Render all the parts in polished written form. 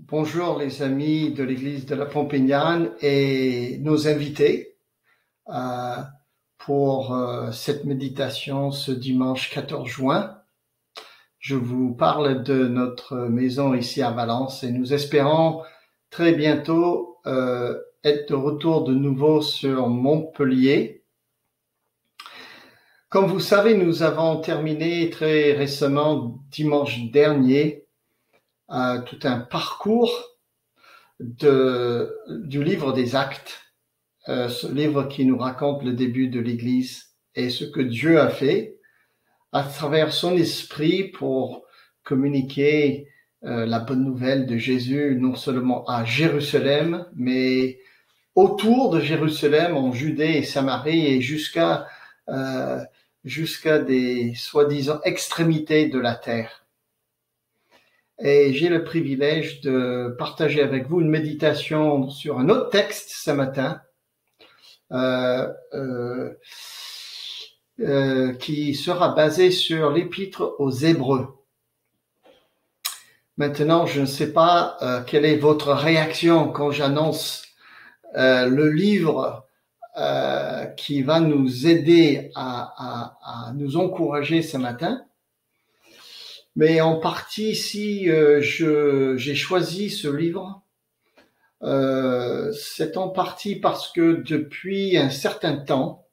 Bonjour les amis de l'église de la Pompignane et nos invités pour cette méditation ce dimanche 14 juin. Je vous parle de notre maison ici à Valence et nous espérons très bientôt être de retour de nouveau sur Montpellier. Comme vous savez, nous avons terminé très récemment, dimanche dernier, tout un parcours du livre des Actes, ce livre qui nous raconte le début de l'Église et ce que Dieu a fait à travers son esprit pour communiquer la bonne nouvelle de Jésus non seulement à Jérusalem, mais autour de Jérusalem, en Judée et Samarie et jusqu'à des soi-disant extrémités de la terre. Et j'ai le privilège de partager avec vous une méditation sur un autre texte ce matin, qui sera basé sur l'épître aux Hébreux. Maintenant, je ne sais pas quelle est votre réaction quand j'annonce le livre qui va nous aider à nous encourager ce matin. Mais en partie, si j'ai choisi ce livre, c'est en partie parce que depuis un certain temps,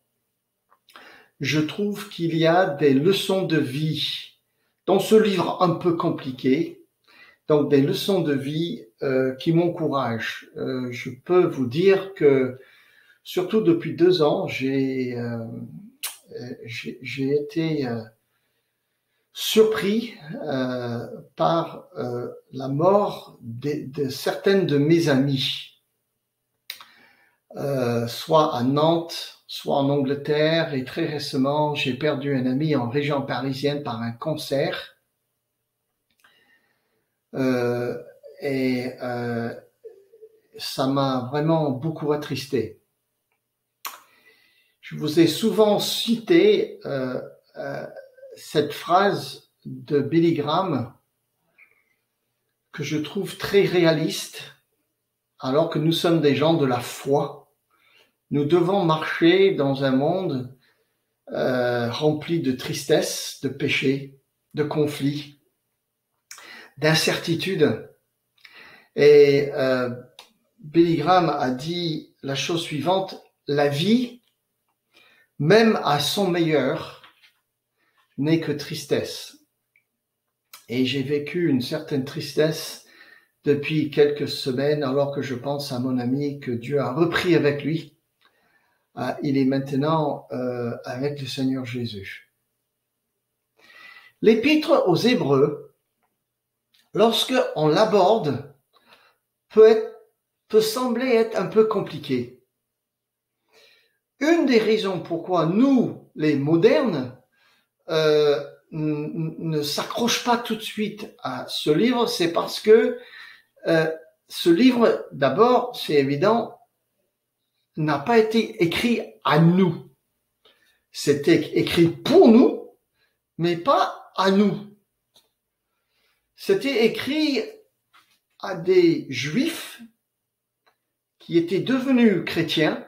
je trouve qu'il y a des leçons de vie dans ce livre un peu compliqué, donc des leçons de vie qui m'encouragent. Je peux vous dire que, surtout depuis 2 ans, j'ai été surpris par la mort de certaines de mes amies, soit à Nantes, soit en Angleterre, et très récemment, j'ai perdu un ami en région parisienne par un cancer. Et ça m'a vraiment beaucoup attristé. Je vous ai souvent cité cette phrase de Billy Graham que je trouve très réaliste, alors que nous sommes des gens de la foi. Nous devons marcher dans un monde rempli de tristesse, de péché, de conflits, d'incertitudes. Et Billy Graham a dit la chose suivante: la vie, même à son meilleur, n'est que tristesse. Et j'ai vécu une certaine tristesse depuis quelques semaines, alors que je pense à mon ami que Dieu a repris avec lui. Il est maintenant avec le Seigneur Jésus. L'épître aux Hébreux, lorsque on l'aborde, peut sembler être un peu compliqué. Une des raisons pourquoi nous, les modernes, ne s'accrochent pas tout de suite à ce livre, c'est parce que ce livre, d'abord, c'est évident, n'a pas été écrit à nous. C'était écrit pour nous, mais pas à nous. C'était écrit à des Juifs qui étaient devenus chrétiens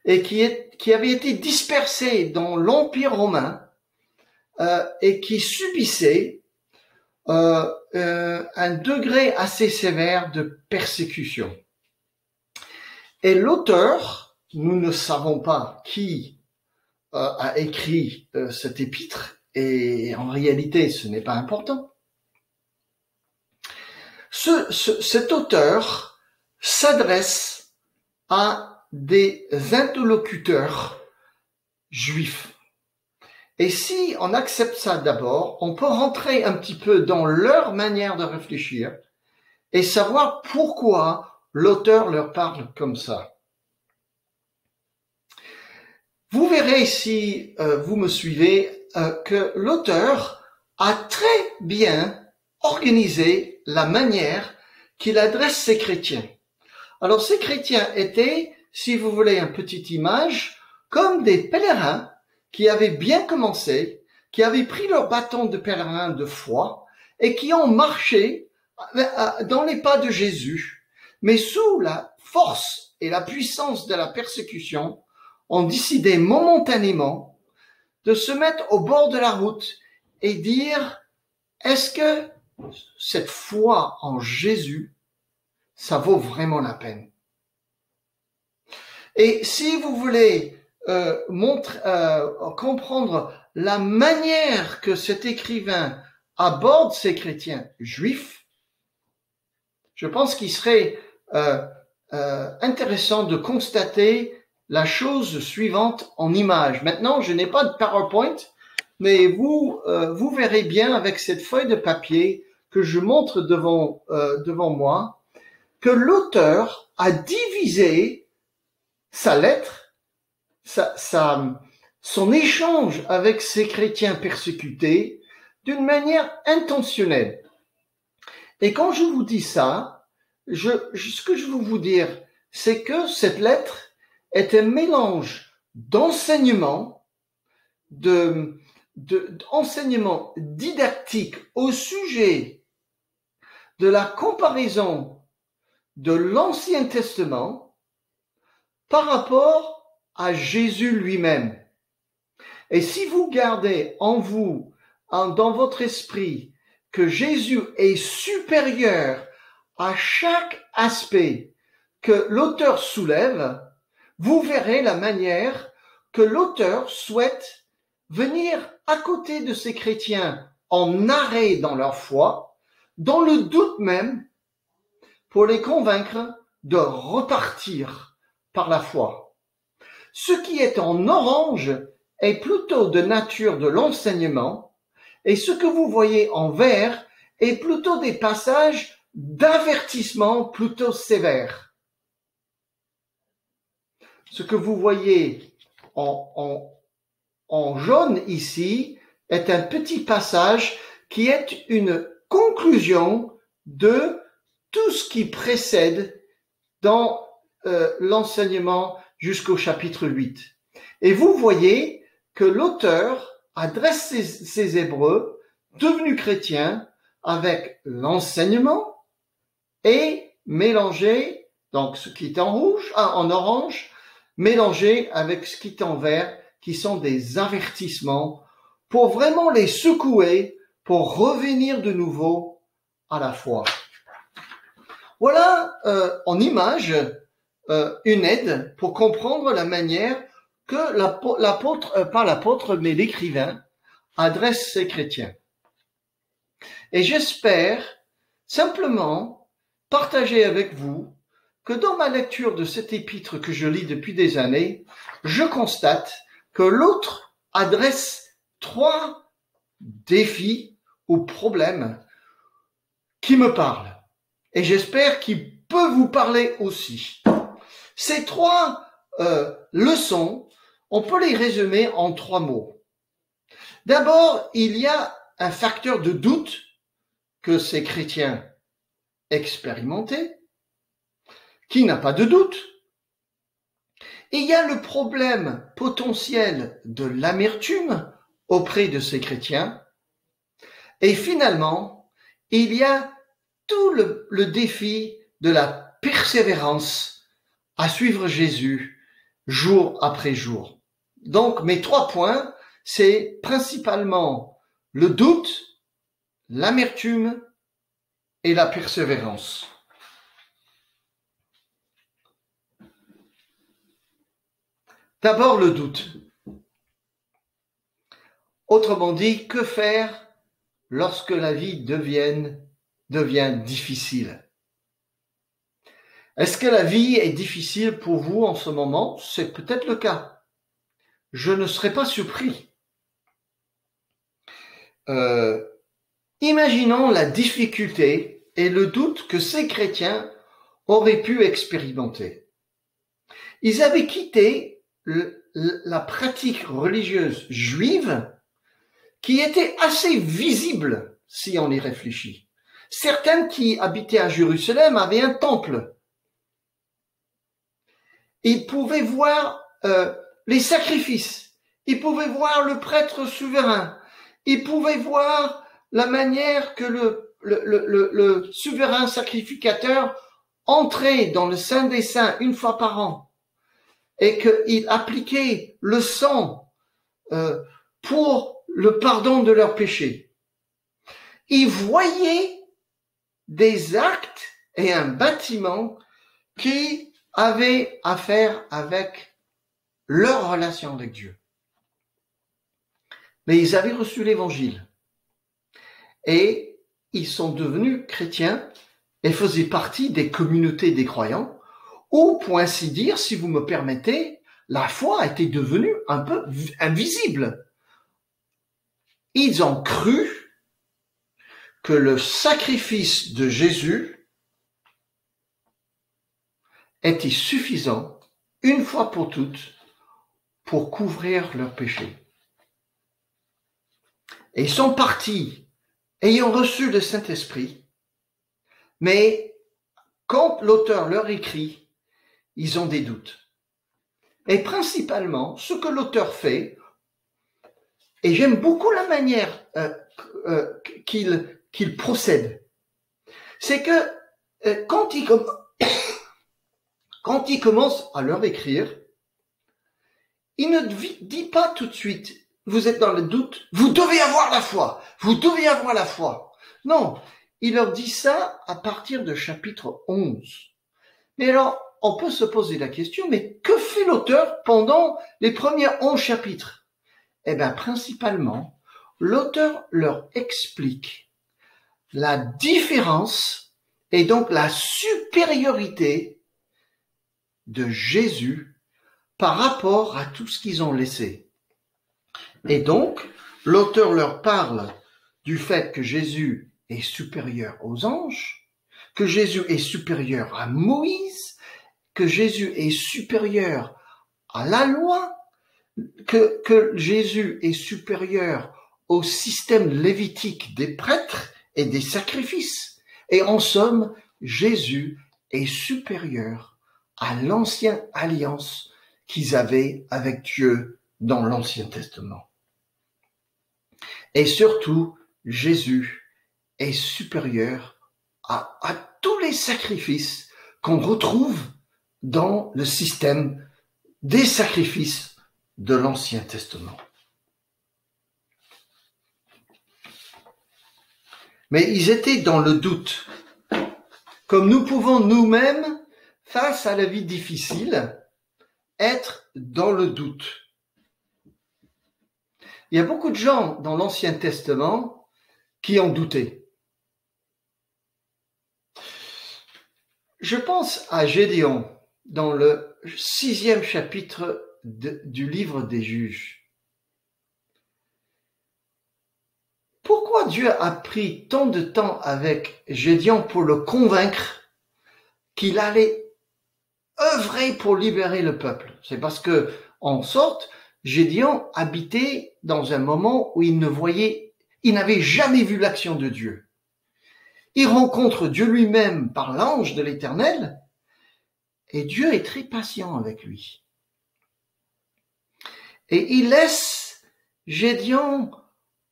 et qui avaient été dispersés dans l'Empire romain et qui subissaient un degré assez sévère de persécution. Et l'auteur, nous ne savons pas qui a écrit cet épître, et en réalité ce n'est pas important. Cet auteur s'adresse à des interlocuteurs juifs. Et si on accepte ça d'abord, on peut rentrer un petit peu dans leur manière de réfléchir et savoir pourquoi l'auteur leur parle comme ça. Vous verrez, si vous me suivez, que l'auteur a très bien organisé la manière qu'il adresse ses chrétiens. Alors, ces chrétiens étaient, si vous voulez une petite image, comme des pèlerins qui avaient bien commencé, qui avaient pris leur bâton de pèlerin de foi et qui ont marché dans les pas de Jésus, mais sous la force et la puissance de la persécution, ont décidé momentanément de se mettre au bord de la route et dire, est-ce que cette foi en Jésus, ça vaut vraiment la peine? Et si vous voulez comprendre la manière que cet écrivain aborde ces chrétiens juifs, je pense qu'il serait intéressant de constater la chose suivante en image. Maintenant, je n'ai pas de PowerPoint, mais vous verrez bien avec cette feuille de papier que je montre devant moi que l'auteur a divisé sa lettre, son échange avec ces chrétiens persécutés d'une manière intentionnelle. Et quand je vous dis ça, ce que je veux vous dire, c'est que cette lettre est un mélange d'enseignements, d'enseignements didactiques au sujet de la comparaison de l'Ancien Testament par rapport à Jésus lui-même. Et si vous gardez en vous, dans votre esprit, que Jésus est supérieur à chaque aspect que l'auteur soulève, vous verrez la manière que l'auteur souhaite venir à côté de ces chrétiens en arrêt dans leur foi, dans le doute même, pour les convaincre de repartir par la foi. Ce qui est en orange est plutôt de nature de l'enseignement, et ce que vous voyez en vert est plutôt des passages d'avertissement plutôt sévères. Ce que vous voyez en jaune ici est un petit passage qui est une conclusion de tout ce qui précède dans l'enseignement jusqu'au chapitre 8. Et vous voyez que l'auteur adresse ces Hébreux devenus chrétiens avec l'enseignement et mélangé, donc ce qui est en orange, mélangé avec ce qui est en vert, qui sont des avertissements pour vraiment les secouer, pour revenir de nouveau à la foi. Voilà en image une aide pour comprendre la manière que pas l'apôtre, mais l'écrivain adresse ces chrétiens. Et j'espère simplement partager avec vous que dans ma lecture de cet épître que je lis depuis des années, je constate que l'autre adresse 3 défis ou problèmes qui me parlent. Et j'espère qu'il peut vous parler aussi. Ces 3 leçons, on peut les résumer en 3 mots. D'abord, il y a un facteur de doute que ces chrétiens expérimentés, qui n'a pas de doute. Il y a le problème potentiel de l'amertume auprès de ces chrétiens. Et finalement, il y a tout le défi de la persévérance à suivre Jésus jour après jour. Donc, mes 3 points, c'est principalement le doute, l'amertume et la persévérance. D'abord, le doute. Autrement dit, que faire lorsque la vie devient difficile? Est-ce que la vie est difficile pour vous en ce moment? C'est peut-être le cas. Je ne serais pas surpris. Imaginons la difficulté et le doute que ces chrétiens auraient pu expérimenter. Ils avaient quitté la pratique religieuse juive qui était assez visible si on y réfléchit. Certains qui habitaient à Jérusalem avaient un temple. Ils pouvaient voir les sacrifices. Ils pouvaient voir le prêtre souverain. Ils pouvaient voir la manière que le souverain sacrificateur entrait dans le Saint des Saints une fois par an et qu'il appliquait le sang pour le pardon de leurs péchés, ils voyaient des actes et un bâtiment qui avaient à faire avec leur relation avec Dieu. Mais ils avaient reçu l'évangile et ils sont devenus chrétiens et faisaient partie des communautés des croyants où, pour ainsi dire, si vous me permettez, la foi était devenue un peu invisible. Ils ont cru que le sacrifice de Jésus était suffisant, une fois pour toutes, pour couvrir leurs péchés. Et ils sont partis, ayant reçu le Saint-Esprit, mais quand l'auteur leur écrit, ils ont des doutes. Et principalement, ce que l'auteur fait, et j'aime beaucoup la manière qu'il procède, c'est que quand il commence à leur écrire, il ne dit pas tout de suite, vous êtes dans le doute, vous devez avoir la foi, vous devez avoir la foi. Non, il leur dit ça à partir de chapitre 11. Mais alors, on peut se poser la question, mais que fait l'auteur pendant les premiers 11 chapitres? Eh bien, principalement, l'auteur leur explique la différence et donc la supériorité de Jésus par rapport à tout ce qu'ils ont laissé. Et donc, l'auteur leur parle du fait que Jésus est supérieur aux anges, que Jésus est supérieur à Moïse, que Jésus est supérieur à la loi, que Jésus est supérieur au système lévitique des prêtres et des sacrifices. Et en somme, Jésus est supérieur à l'ancienne alliance qu'ils avaient avec Dieu dans l'Ancien Testament. Et surtout, Jésus est supérieur à tous les sacrifices qu'on retrouve dans le système des sacrifices de l'Ancien Testament. Mais ils étaient dans le doute, comme nous pouvons nous-mêmes, face à la vie difficile, être dans le doute. Il y a beaucoup de gens dans l'Ancien Testament qui ont douté. Je pense à Gédéon dans le 6e chapitre du livre des Juges. Pourquoi Dieu a pris tant de temps avec Gédéon pour le convaincre qu'il allait œuvrer pour libérer le peuple? C'est parce que, en sorte, Gédéon habitait dans un moment où il n'avait jamais vu l'action de Dieu. Il rencontre Dieu lui-même par l'ange de l'Éternel, et Dieu est très patient avec lui. Et il laisse Gédéon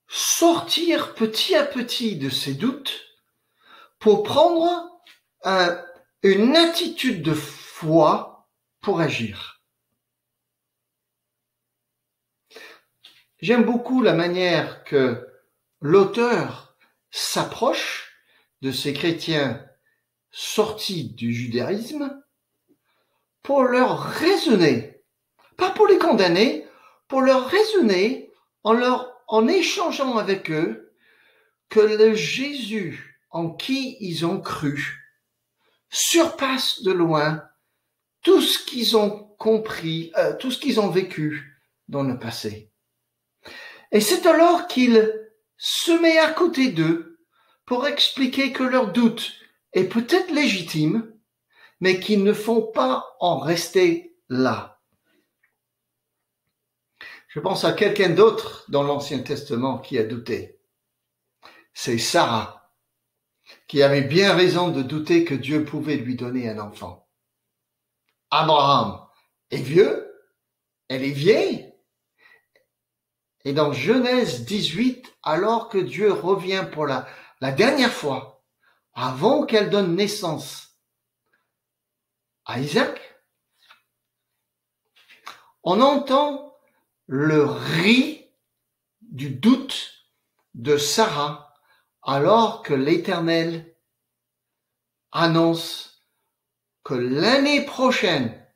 sortir petit à petit de ses doutes pour prendre une attitude de foi pour agir. J'aime beaucoup la manière que l'auteur s'approche de ces chrétiens sortis du judaïsme pour leur raisonner, pas pour les condamner, pour leur raisonner en échangeant avec eux que le Jésus en qui ils ont cru surpasse de loin tout ce qu'ils ont compris, tout ce qu'ils ont vécu dans le passé. Et c'est alors qu'il se met à côté d'eux pour expliquer que leur doute est peut-être légitime, mais qu'ils ne font pas en rester là. Je pense à quelqu'un d'autre dans l'Ancien Testament qui a douté. C'est Sarah, qui avait bien raison de douter que Dieu pouvait lui donner un enfant. Abraham est vieux, elle est vieille. Et dans Genèse 18, alors que Dieu revient pour la la dernière fois, avant qu'elle donne naissance à Isaac, on entend le ri du doute de Sarah alors que l'Éternel annonce que l'année prochaine,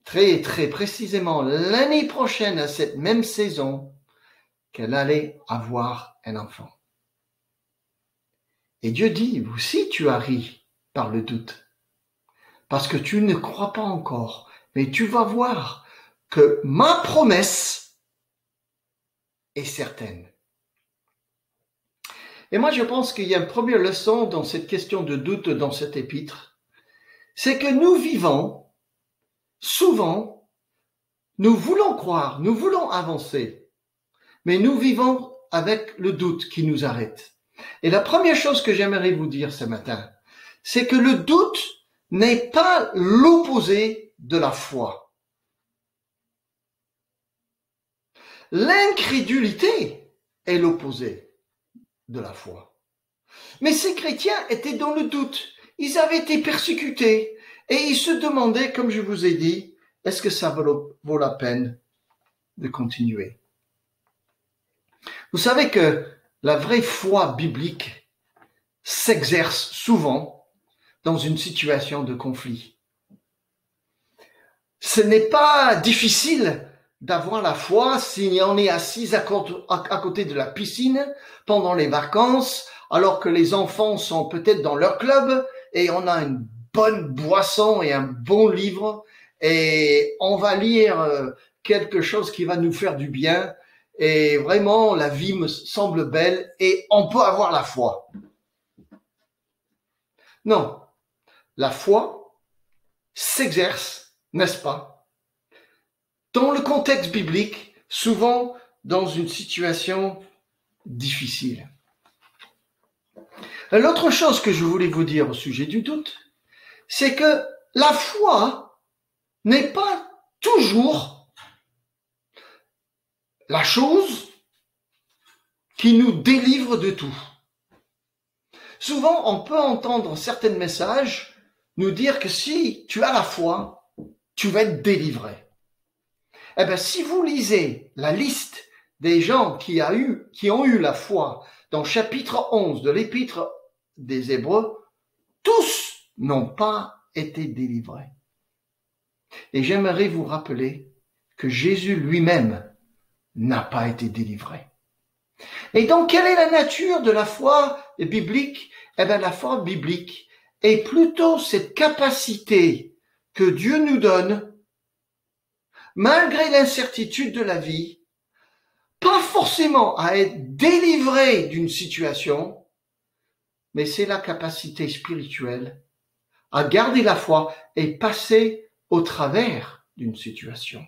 très précisément l'année prochaine à cette même saison, qu'elle allait avoir un enfant. Et Dieu dit, aussi tu as ri par le doute, parce que tu ne crois pas encore, mais tu vas voir que ma promesse est certaine. Et moi, je pense qu'il y a une première leçon dans cette question de doute dans cet épître, c'est que nous vivons, souvent, nous voulons croire, nous voulons avancer, mais nous vivons avec le doute qui nous arrête. Et la première chose que j'aimerais vous dire ce matin, c'est que le doute n'est pas l'opposé de la foi. L'incrédulité est l'opposé de la foi. Mais ces chrétiens étaient dans le doute. Ils avaient été persécutés et ils se demandaient, comme je vous ai dit, est-ce que ça vaut la peine de continuer? Vous savez que la vraie foi biblique s'exerce souvent dans une situation de conflit. Ce n'est pas difficile d'avoir la foi si on est assis à côté de la piscine pendant les vacances, alors que les enfants sont peut-être dans leur club et on a une bonne boisson et un bon livre et on va lire quelque chose qui va nous faire du bien et vraiment la vie me semble belle et on peut avoir la foi. Non, la foi s'exerce, n'est-ce pas, dans le contexte biblique, souvent dans une situation difficile. L'autre chose que je voulais vous dire au sujet du doute, c'est que la foi n'est pas toujours la chose qui nous délivre de tout. Souvent, on peut entendre certains messages nous dire que si tu as la foi, tu vas être délivré. Eh bien, si vous lisez la liste des gens qui ont eu la foi dans chapitre 11 de l'Épître des Hébreux, tous n'ont pas été délivrés. Et j'aimerais vous rappeler que Jésus lui-même n'a pas été délivré. Et donc, quelle est la nature de la foi biblique? Eh bien, la foi biblique est plutôt cette capacité que Dieu nous donne, malgré l'incertitude de la vie, pas forcément à être délivré d'une situation, mais c'est la capacité spirituelle à garder la foi et passer au travers d'une situation.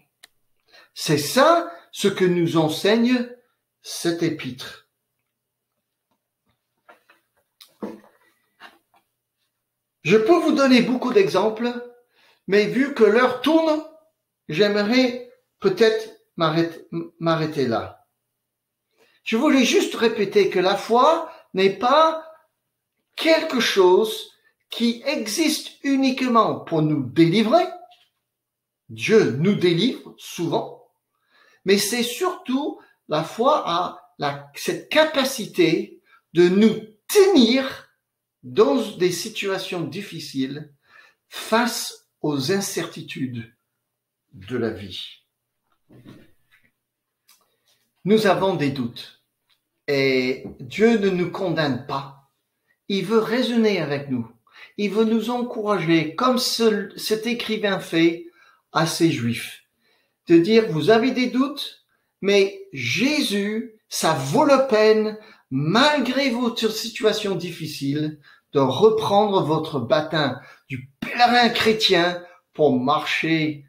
C'est ça ce que nous enseigne cet épître. Je peux vous donner beaucoup d'exemples, mais vu que l'heure tourne, j'aimerais peut-être m'arrêter là. Je voulais juste répéter que la foi n'est pas quelque chose qui existe uniquement pour nous délivrer. Dieu nous délivre souvent, mais c'est surtout la foi a cette capacité de nous tenir dans des situations difficiles face aux incertitudes de la vie. Nous avons des doutes et Dieu ne nous condamne pas. Il veut raisonner avec nous. Il veut nous encourager, comme cet écrivain fait à ces Juifs, de dire vous avez des doutes, mais Jésus, ça vaut la peine, malgré votre situation difficile, de reprendre votre bâton du pèlerin chrétien pour marcher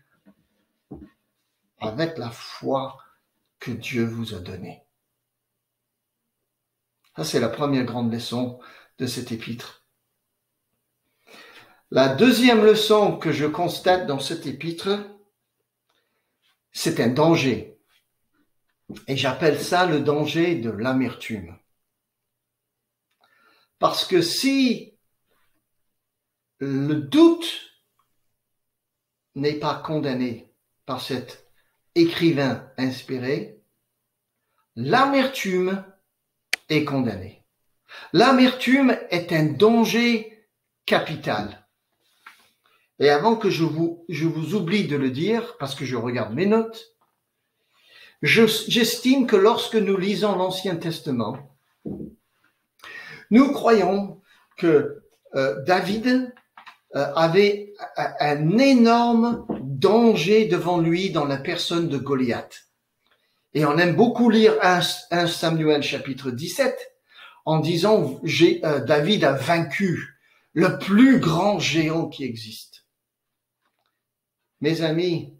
avec la foi que Dieu vous a donnée. Ça, c'est la première grande leçon de cet épître. La deuxième leçon que je constate dans cet épître, c'est un danger. Et j'appelle ça le danger de l'amertume. Parce que si le doute n'est pas condamné par cet écrivain inspiré, l'amertume est condamnée. L'amertume est un danger capital. Et avant que je vous oublie de le dire, parce que je regarde mes notes, j'estime que lorsque nous lisons l'Ancien Testament, nous croyons que David avait un énorme danger devant lui dans la personne de Goliath. Et on aime beaucoup lire 1 Samuel chapitre 17 en disant David a vaincu le plus grand géant qui existe. Mes amis,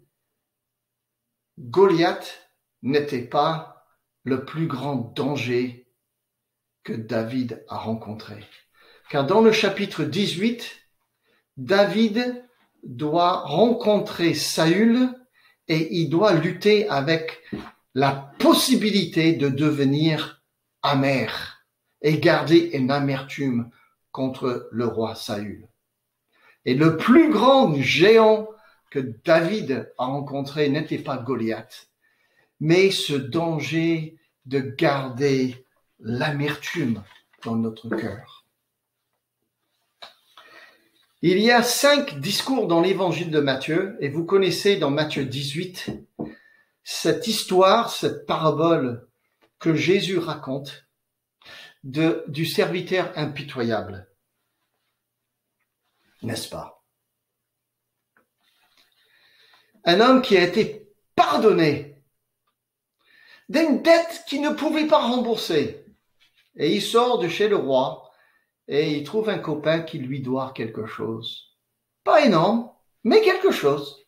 Goliath n'était pas le plus grand danger que David a rencontré. Car dans le chapitre 18, David doit rencontrer Saül et il doit lutter avec la possibilité de devenir amer et garder une amertume contre le roi Saül. Et le plus grand géant que David a rencontré n'était pas Goliath, mais ce danger de garder l'amertume dans notre cœur. Il y a 5 discours dans l'évangile de Matthieu, et vous connaissez dans Matthieu 18 cette histoire, cette parabole que Jésus raconte du serviteur impitoyable. N'est-ce pas? Un homme qui a été pardonné d'une dette qu'il ne pouvait pas rembourser. Et il sort de chez le roi et il trouve un copain qui lui doit quelque chose. Pas énorme, mais quelque chose.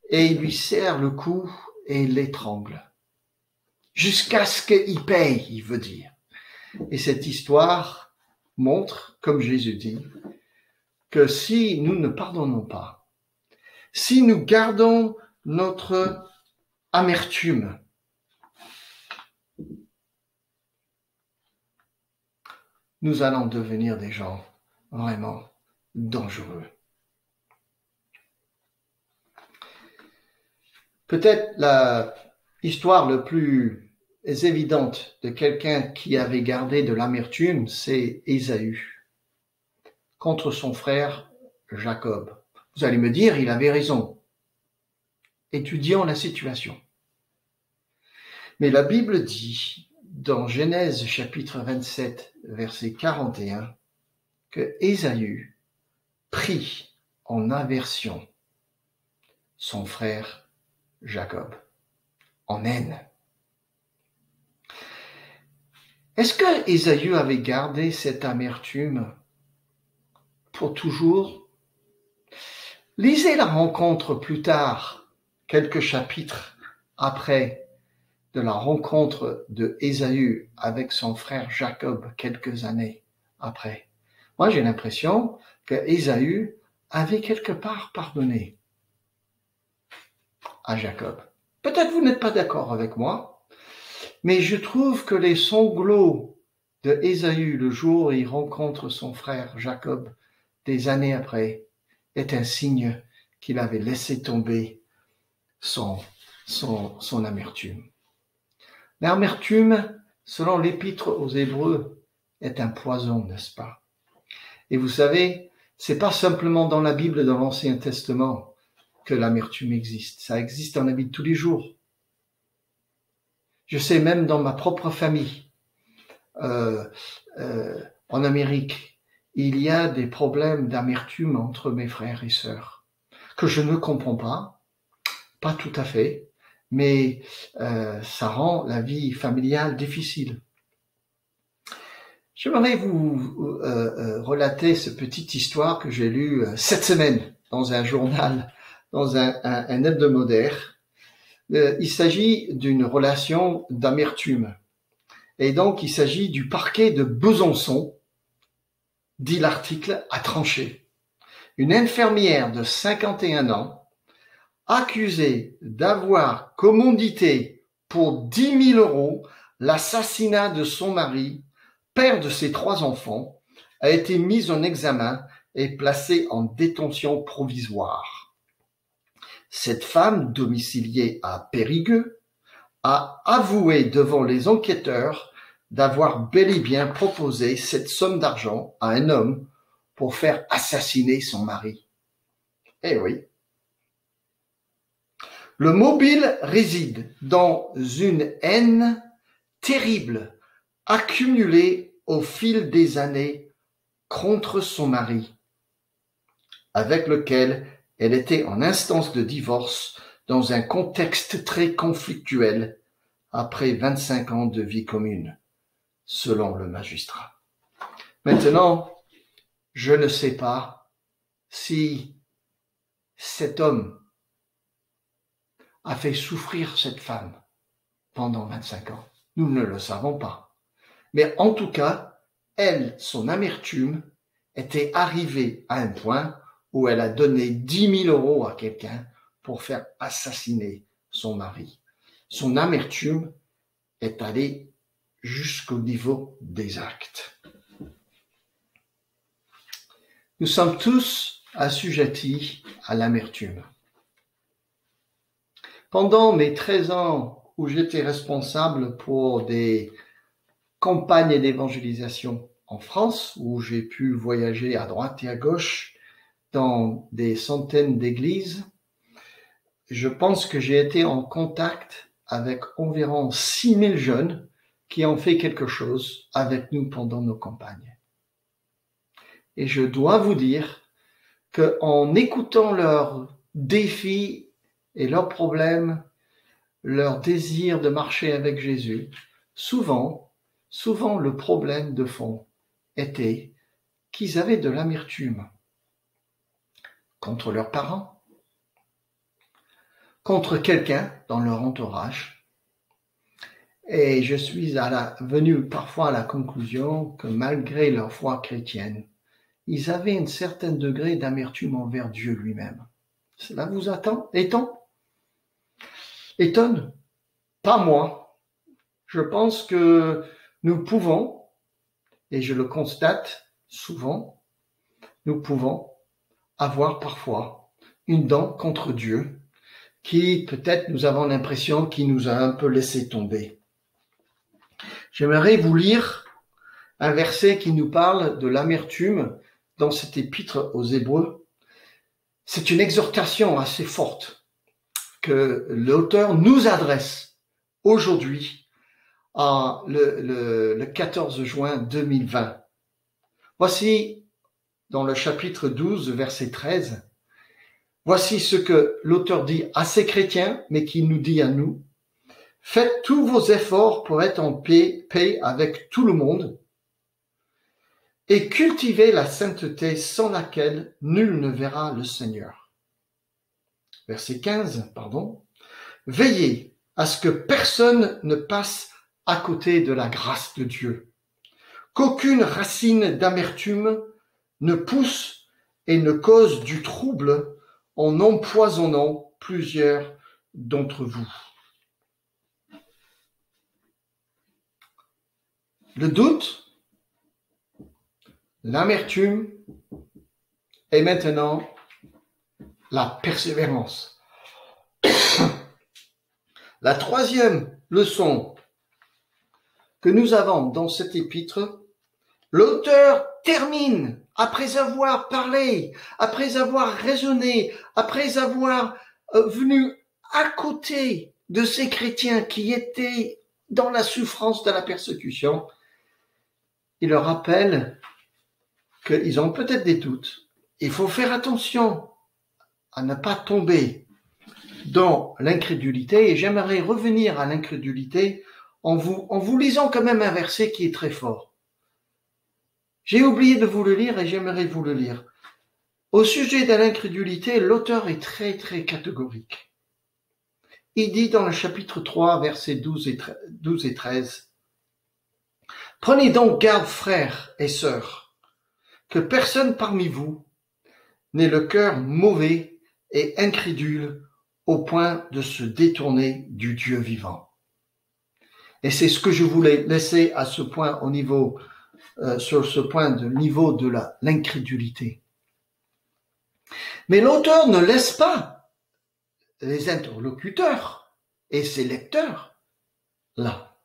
Et il lui serre le cou et il l'étrangle. Jusqu'à ce qu'il paye, il veut dire. Et cette histoire montre, comme Jésus dit, que si nous ne pardonnons pas, si nous gardons notre amertume, nous allons devenir des gens vraiment dangereux. Peut-être la histoire la plus évidente de quelqu'un qui avait gardé de l'amertume, c'est Ésaü contre son frère Jacob. Vous allez me dire, il avait raison. Étudions la situation. Mais la Bible dit, dans Genèse chapitre 27, verset 41, que Ésaü prit en aversion son frère Jacob, en haine. Est-ce que Ésaü avait gardé cette amertume pour toujours? Lisez la rencontre plus tard, quelques chapitres après de la rencontre de Ésaü avec son frère Jacob, quelques années après. Moi, j'ai l'impression que Ésaü avait quelque part pardonné à Jacob. Peut-être vous n'êtes pas d'accord avec moi, mais je trouve que les sanglots de Ésaü le jour où il rencontre son frère Jacob des années après est un signe qu'il avait laissé tomber son amertume. L'amertume, selon l'épître aux Hébreux, est un poison, n'est-ce pas? Et vous savez, c'est pas simplement dans la Bible, dans l'Ancien Testament, que l'amertume existe. Ça existe dans la vie de tous les jours. Je sais même dans ma propre famille, en Amérique, il y a des problèmes d'amertume entre mes frères et sœurs que je ne comprends pas tout à fait, mais ça rend la vie familiale difficile. J'aimerais vous relater cette petite histoire que j'ai lue cette semaine dans un journal, dans un hebdomadaire. Il s'agit d'une relation d'amertume. Et donc, il s'agit du parquet de Besançon, dit l'article, a tranché. Une infirmière de 51 ans, accusée d'avoir commandité pour 10 000 € l'assassinat de son mari père de ses 3 enfants, a été mis en examen et placé en détention provisoire. Cette femme, domiciliée à Périgueux, a avoué devant les enquêteurs d'avoir bel et bien proposé cette somme d'argent à un homme pour faire assassiner son mari. Eh oui. Le mobile réside dans une haine terrible accumulée au fil des années contre son mari, avec lequel elle était en instance de divorce dans un contexte très conflictuel après 25 ans de vie commune, selon le magistrat. Maintenant, je ne sais pas si cet homme a fait souffrir cette femme pendant 25 ans. Nous ne le savons pas. Mais en tout cas, elle, son amertume, était arrivée à un point où elle a donné 10 000 € à quelqu'un pour faire assassiner son mari. Son amertume est allée jusqu'au niveau des actes. Nous sommes tous assujettis à l'amertume. Pendant mes 13 ans où j'étais responsable pour des campagnes d'évangélisation en France, où j'ai pu voyager à droite et à gauche dans des centaines d'églises, je pense que j'ai été en contact avec environ 6 000 jeunes qui ont fait quelque chose avec nous pendant nos campagnes. Et je dois vous dire qu'en écoutant leurs défis et leurs problèmes, leur désir de marcher avec Jésus, souvent le problème de fond était qu'ils avaient de l'amertume contre leurs parents, contre quelqu'un dans leur entourage. Et je suis venu parfois à la conclusion que malgré leur foi chrétienne, ils avaient un certain degré d'amertume envers Dieu lui-même. Cela vous étonne? Pas moi. Je pense que nous pouvons, et je le constate souvent, nous pouvons avoir parfois une dent contre Dieu qui, peut-être, nous avons l'impression qu'il nous a un peu laissé tomber. J'aimerais vous lire un verset qui nous parle de l'amertume dans cet épître aux Hébreux. C'est une exhortation assez forte que l'auteur nous adresse aujourd'hui, le 14 juin 2020. Voici, dans le chapitre 12, verset 13, voici ce que l'auteur dit à ces chrétiens, mais qui nous dit à nous. Faites tous vos efforts pour être en paix avec tout le monde et cultivez la sainteté sans laquelle nul ne verra le Seigneur. Verset 15, Veillez à ce que personne ne passe à côté de la grâce de Dieu, qu'aucune racine d'amertume ne pousse et ne cause du trouble en empoisonnant plusieurs d'entre vous. Le doute, l'amertume et maintenant la persévérance. La troisième leçon que nous avons dans cet épître, l'auteur termine, après avoir parlé, après avoir raisonné, après avoir venu à côté de ces chrétiens qui étaient dans la souffrance de la persécution, il leur rappelle qu'ils ont peut-être des doutes. Il faut faire attention à ne pas tomber dans l'incrédulité, et j'aimerais revenir à l'incrédulité en vous lisant quand même un verset qui est très fort. J'ai oublié de vous le lire et j'aimerais vous le lire. Au sujet de l'incrédulité, l'auteur est très très catégorique. Il dit dans le chapitre 3, versets 12 et 13, « Prenez donc garde, frères et sœurs, que personne parmi vous n'ait le cœur mauvais et incrédule au point de se détourner du Dieu vivant. » Et c'est ce que je voulais laisser à ce point au niveau sur ce point de niveau de l'incrédulité. Mais l'auteur ne laisse pas les interlocuteurs et ses lecteurs là.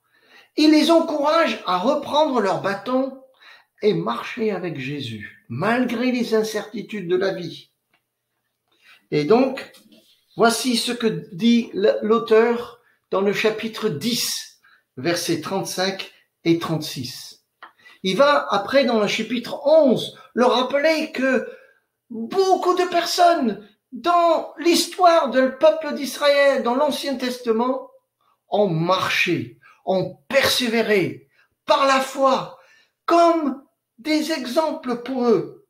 Il les encourage à reprendre leur bâton et marcher avec Jésus, malgré les incertitudes de la vie. Et donc, voici ce que dit l'auteur dans le chapitre 10, versets 35 et 36. Il va après dans le chapitre 11 leur rappeler que beaucoup de personnes dans l'histoire du peuple d'Israël, dans l'Ancien Testament, ont marché, ont persévéré par la foi, comme des exemples pour eux.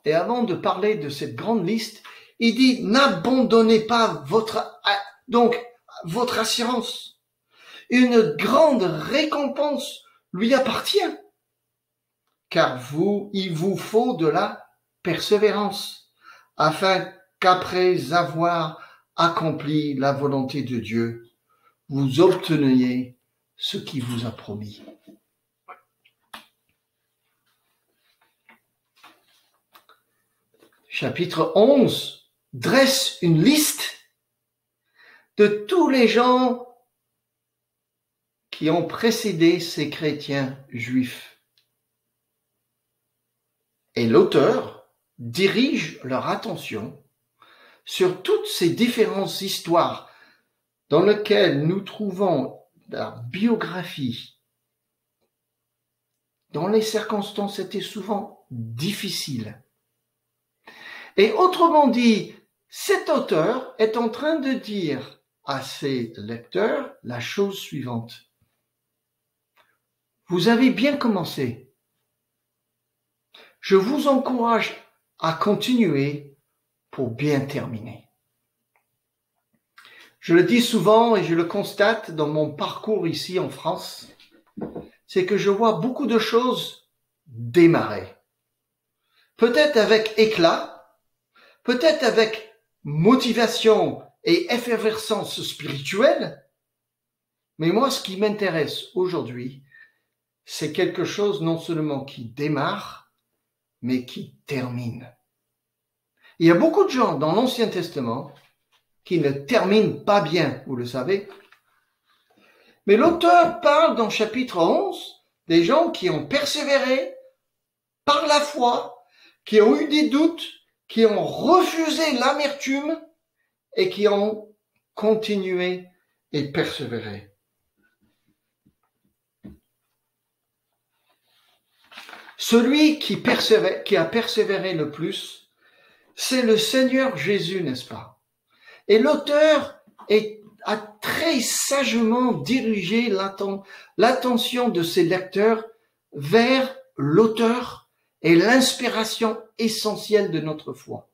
Et avant de parler de cette grande liste, il dit, n'abandonnez pas votre assurance. Une grande récompense lui appartient, car il vous faut de la persévérance, afin qu'après avoir accompli la volonté de Dieu, vous obteniez ce qu'il vous a promis. Chapitre 11 dresse une liste de tous les gens qui ont précédé ces chrétiens juifs. Et l'auteur dirige leur attention sur toutes ces différentes histoires dans lesquelles nous trouvons la biographie. Dans les circonstances, c'était souvent difficile. Et autrement dit, cet auteur est en train de dire à ses lecteurs la chose suivante. Vous avez bien commencé. Je vous encourage à continuer pour bien terminer. Je le dis souvent et je le constate dans mon parcours ici en France, c'est que je vois beaucoup de choses démarrer. Peut-être avec éclat, peut-être avec motivation et effervescence spirituelle, mais moi, ce qui m'intéresse aujourd'hui, c'est quelque chose non seulement qui démarre, mais qui termine. Il y a beaucoup de gens dans l'Ancien Testament qui ne terminent pas bien, vous le savez. Mais l'auteur parle dans chapitre 11 des gens qui ont persévéré par la foi, qui ont eu des doutes, qui ont refusé l'amertume et qui ont continué et persévéré. Celui qui a persévéré le plus, c'est le Seigneur Jésus, n'est-ce pas? Et l'auteur a très sagement dirigé l'attention de ses lecteurs vers l'auteur et l'inspiration essentielle de notre foi.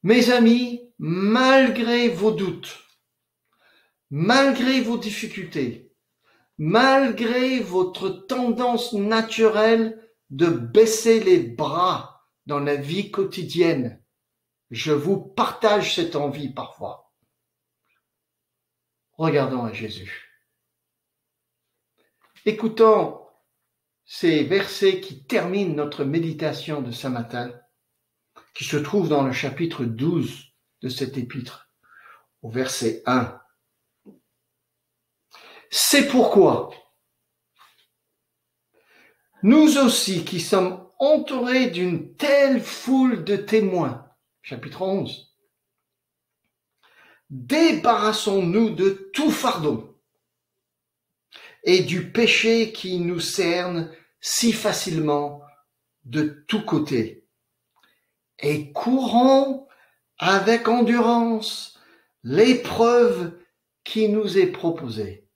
Mes amis, malgré vos doutes, malgré vos difficultés, malgré votre tendance naturelle de baisser les bras dans la vie quotidienne, je vous partage cette envie parfois. Regardons à Jésus. Écoutons ces versets qui terminent notre méditation de ce matin, qui se trouvent dans le chapitre 12 de cet épître, au verset 1. C'est pourquoi nous aussi qui sommes entourés d'une telle foule de témoins, chapitre 11, débarrassons-nous de tout fardeau et du péché qui nous cerne si facilement de tous côtés et courons avec endurance l'épreuve qui nous est proposée.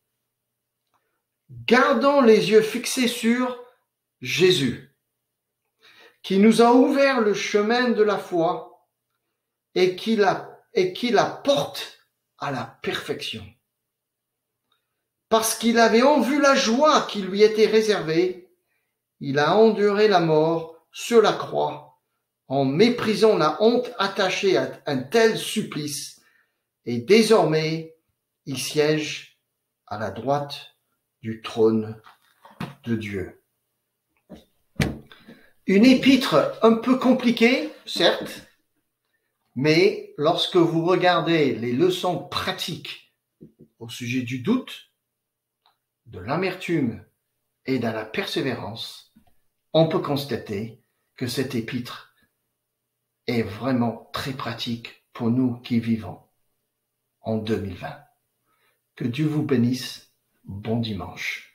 Gardons les yeux fixés sur Jésus, qui nous a ouvert le chemin de la foi et qui la porte à la perfection. Parce qu'il avait en vue la joie qui lui était réservée, il a enduré la mort sur la croix, en méprisant la honte attachée à un tel supplice, et désormais il siège à la droite du trône de Dieu. Une épître un peu compliquée, certes, mais lorsque vous regardez les leçons pratiques au sujet du doute, de l'amertume et de la persévérance, on peut constater que cette épître est vraiment très pratique pour nous qui vivons en 2020. Que Dieu vous bénisse. Bon dimanche.